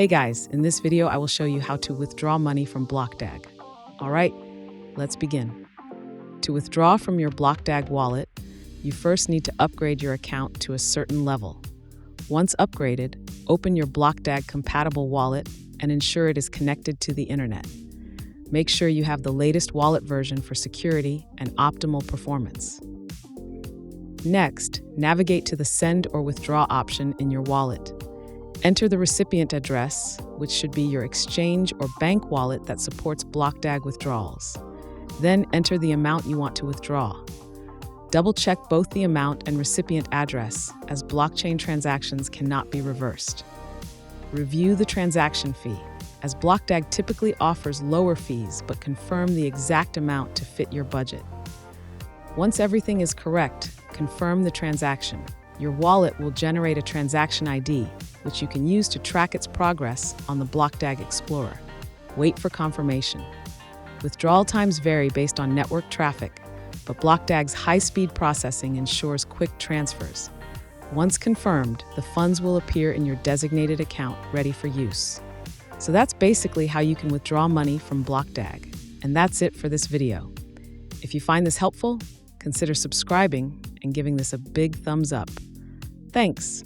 Hey guys, in this video I will show you how to withdraw money from BlockDag. Alright, let's begin. To withdraw from your BlockDag wallet, you first need to upgrade your account to a certain level. Once upgraded, open your BlockDag compatible wallet and ensure it is connected to the internet. Make sure you have the latest wallet version for security and optimal performance. Next, navigate to the Send or Withdraw option in your wallet. Enter the recipient address, which should be your exchange or bank wallet that supports BlockDag withdrawals. Then enter the amount you want to withdraw. Double-check both the amount and recipient address, as blockchain transactions cannot be reversed. Review the transaction fee, as BlockDag typically offers lower fees, but confirm the exact amount to fit your budget. Once everything is correct, confirm the transaction. Your wallet will generate a transaction ID, which you can use to track its progress on the BlockDag Explorer. Wait for confirmation. Withdrawal times vary based on network traffic, but BlockDag's high-speed processing ensures quick transfers. Once confirmed, the funds will appear in your designated account ready for use. So that's basically how you can withdraw money from BlockDag. And that's it for this video. If you find this helpful, consider subscribing and giving this a big thumbs up. Thanks.